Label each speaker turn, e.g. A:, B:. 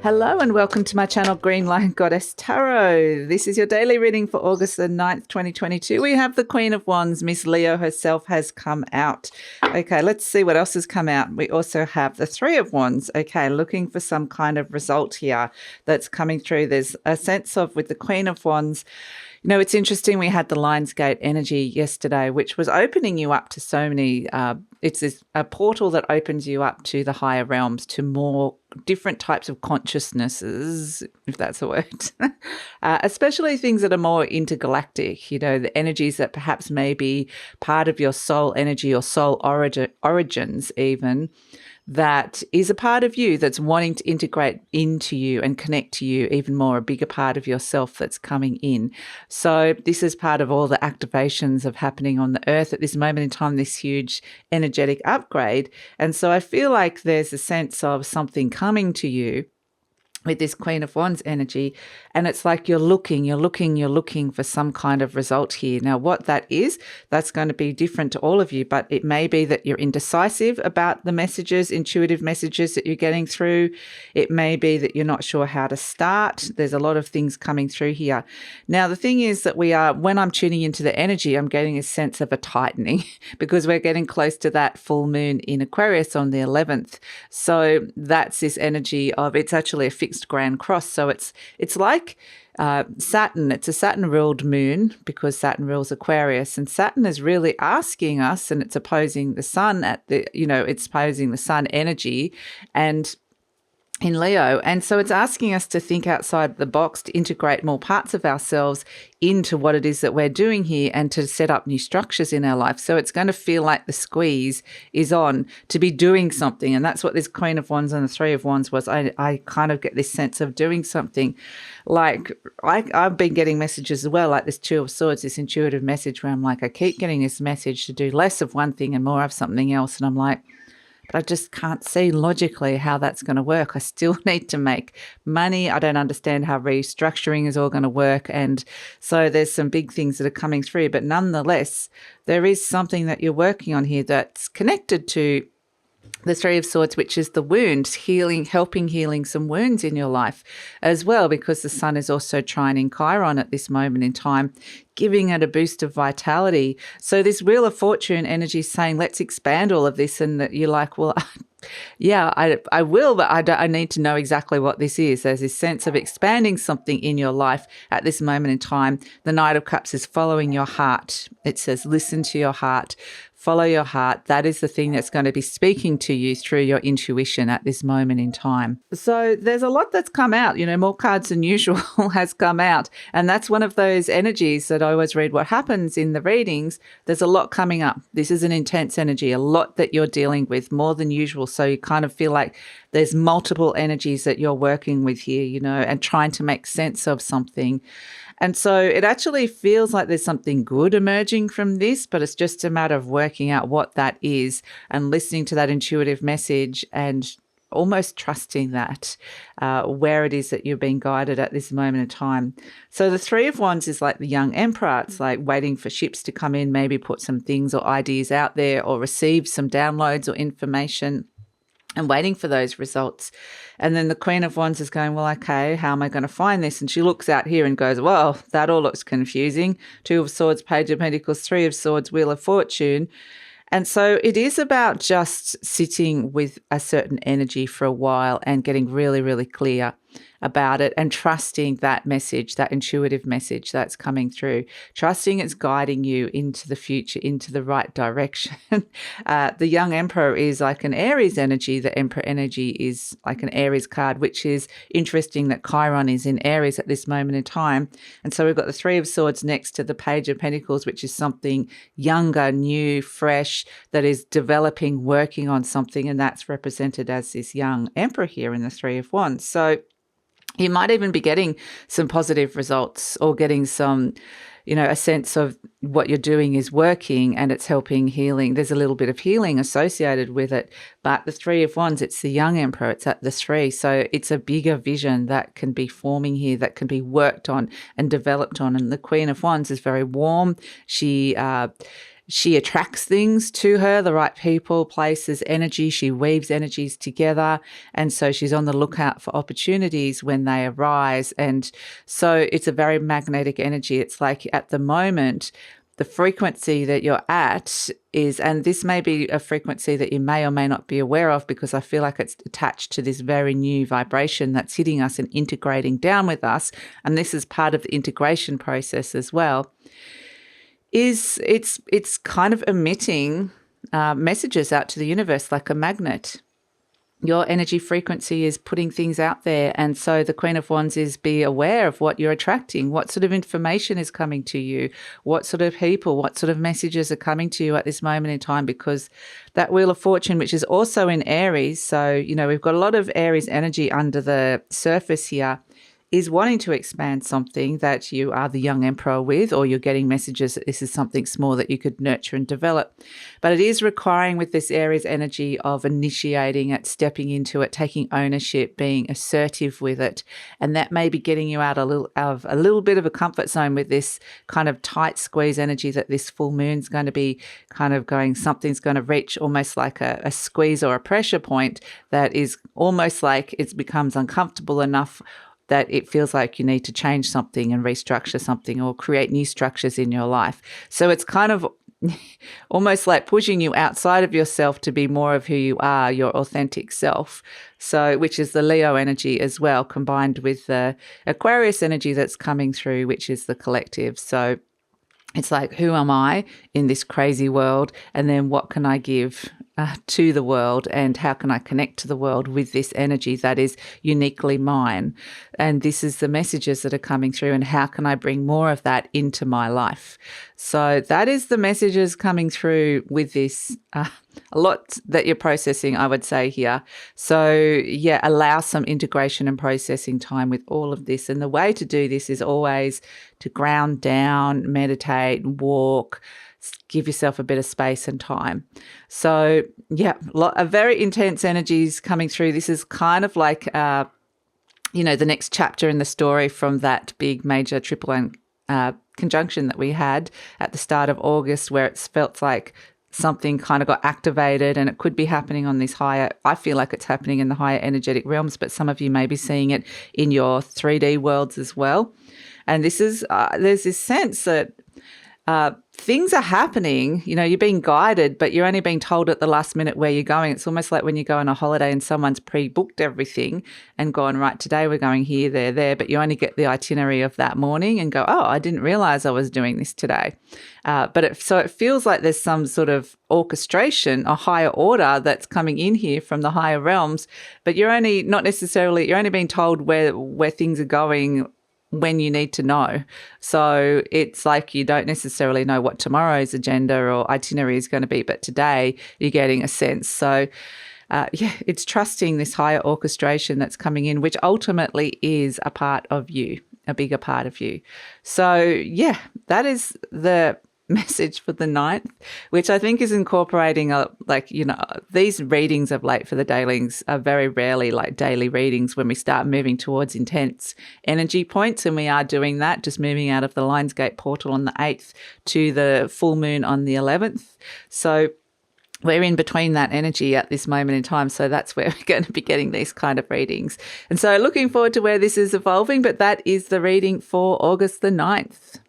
A: Hello and welcome to my channel, GreenLion Goddess Tarot. This is your daily reading for August the 9th, 2022. We have the Queen of Wands, Miss Leo herself has come out. Okay, let's see what else has come out. We also have the Three of Wands. Okay, looking for some kind of result here that's coming through. There's a sense of, with the Queen of Wands, you know, it's interesting. We had the Lionsgate energy yesterday, which was opening you up to so many, it's a portal that opens you up to the higher realms, to more different types of consciousnesses, if that's a word, especially things that are more intergalactic, you know, the energies that perhaps may be part of your soul energy or soul origins even, that is a part of you that's wanting to integrate into you and connect to you even more, a bigger part of yourself that's coming in. So this is part of all the activations of happening on the earth at this moment in time, this huge energetic upgrade. And so I feel like there's a sense of something coming to you with this Queen of Wands energy, and it's like you're looking for some kind of result here. Now, what that is, that's going to be different to all of you, but it may be that you're indecisive about the messages, intuitive messages that you're getting through. It may be that you're not sure how to start. There's a lot of things coming through here. Now, the thing is that when I'm tuning into the energy, I'm getting a sense of a tightening because we're getting close to that full moon in Aquarius on the 11th. So that's this energy of, it's actually a fixed grand cross. So it's like Saturn. It's a Saturn ruled moon because Saturn rules Aquarius, and Saturn is really asking us, and it's opposing the sun it's opposing the sun energy and in Leo. And so it's asking us to think outside the box, to integrate more parts of ourselves into what it is that we're doing here and to set up new structures in our life. So it's going to feel like the squeeze is on to be doing something. And that's what this Queen of Wands and the Three of Wands was. I kind of get this sense of doing something. Like I've been getting messages as well, like this Two of Swords, this intuitive message where I'm like, I keep getting this message to do less of one thing and more of something else. And I'm like, but I just can't see logically how that's going to work. I still need to make money. I don't understand how restructuring is all going to work. And so there's some big things that are coming through. But nonetheless, there is something that you're working on here that's connected to the Three of Swords, which is the wounds, helping healing some wounds in your life as well, because the sun is also trining Chiron at this moment in time, giving it a boost of vitality. So this Wheel of Fortune energy is saying, let's expand all of this. And that you're like, well, yeah, I will, but I need to know exactly what this is. There's this sense of expanding something in your life at this moment in time. The Knight of Cups is following your heart. It says, listen to your heart. Follow your heart. That is the thing that's going to be speaking to you through your intuition at this moment in time. So there's a lot that's come out, more cards than usual has come out. And that's one of those energies that I always read what happens in the readings. There's a lot coming up. This is an intense energy, a lot that you're dealing with, more than usual. So you kind of feel like there's multiple energies that you're working with here, and trying to make sense of something. And so it actually feels like there's something good emerging from this, but it's just a matter of working out what that is and listening to that intuitive message and almost trusting that where it is that you're being guided at this moment in time. So the Three of Wands is like the young emperor. It's like waiting for ships to come in, maybe put some things or ideas out there or receive some downloads or information, and waiting for those results. And then the Queen of Wands is going, well, okay, how am I going to find this? And she looks out here and goes, well, that all looks confusing. Two of Swords, Page of Pentacles, Three of Swords, Wheel of Fortune. And so it is about just sitting with a certain energy for a while and getting really, really clear about it and trusting that message, that intuitive message that's coming through, trusting it's guiding you into the future, into the right direction. The young emperor is like an Aries energy. The emperor energy is like an Aries card, which is interesting that Chiron is in Aries at this moment in time. And so we've got the Three of Swords next to the Page of Pentacles, which is something younger, new, fresh, that is developing, working on something. And that's represented as this young emperor here in the Three of Wands. So you might even be getting some positive results or getting some, a sense of what you're doing is working and it's helping healing. There's a little bit of healing associated with it. But the Three of Wands, it's the young emperor. It's at the three. So it's a bigger vision that can be forming here, that can be worked on and developed on. And the Queen of Wands is very warm. She She attracts things to her, the right people, places, energy. She weaves energies together. And so she's on the lookout for opportunities when they arise. And so it's a very magnetic energy. It's like at the moment, the frequency that you're at is, and this may be a frequency that you may or may not be aware of, because I feel like it's attached to this very new vibration that's hitting us and integrating down with us. And this is part of the integration process as well. It's kind of emitting messages out to the universe like a magnet. Your energy frequency is putting things out there. And so the Queen of Wands is, be aware of what you're attracting, what sort of information is coming to you, what sort of people, what sort of messages are coming to you at this moment in time, because that Wheel of Fortune, which is also in Aries, so, we've got a lot of Aries energy under the surface here, is wanting to expand something that you are the young emperor with, or you're getting messages that this is something small that you could nurture and develop. But it is requiring, with this Aries energy, of initiating it, stepping into it, taking ownership, being assertive with it. And that may be getting you out a little bit of a comfort zone with this kind of tight squeeze energy that this full moon's going to be kind of going, something's going to reach almost like a squeeze or a pressure point that is almost like it becomes uncomfortable enough that it feels like you need to change something and restructure something or create new structures in your life. So it's kind of almost like pushing you outside of yourself to be more of who you are, your authentic self. So, which is the Leo energy as well, combined with the Aquarius energy that's coming through, which is the collective. So it's like, who am I in this crazy world? And then what can I give to the world, and how can I connect to the world with this energy that is uniquely mine? And this is the messages that are coming through, and how can I bring more of that into my life? So that is the messages coming through with this. A lot that you're processing, I would say here. So yeah, allow some integration and processing time with all of this. And the way to do this is always to ground down, meditate, walk, give yourself a bit of space and time. So yeah, a very intense energies coming through. This is kind of like, the next chapter in the story from that big major triple conjunction that we had at the start of August, where it felt like something kind of got activated, and it could be happening on this higher, I feel like it's happening in the higher energetic realms, but some of you may be seeing it in your 3D worlds as well. And this is, there's this sense that things are happening, you're being guided, but you're only being told at the last minute where you're going. It's almost like when you go on a holiday and someone's pre-booked everything and gone, right, today we're going here, there, but you only get the itinerary of that morning and go, oh, I didn't realize I was doing this today. So it feels like there's some sort of orchestration, a higher order that's coming in here from the higher realms, but you're only being told where things are going when you need to know. So it's like you don't necessarily know what tomorrow's agenda or itinerary is going to be, but today you're getting a sense. So it's trusting this higher orchestration that's coming in, which ultimately is a part of you, a bigger part of you. So yeah, that is the message for the 9th, which I think is incorporating these readings of late for the dailings are very rarely like daily readings when we start moving towards intense energy points, and we are doing that, just moving out of the Lionsgate portal on the 8th to the full moon on the 11th. So we're in between that energy at this moment in time. So that's where we're going to be getting these kind of readings. And so looking forward to where this is evolving, but that is the reading for August the 9th.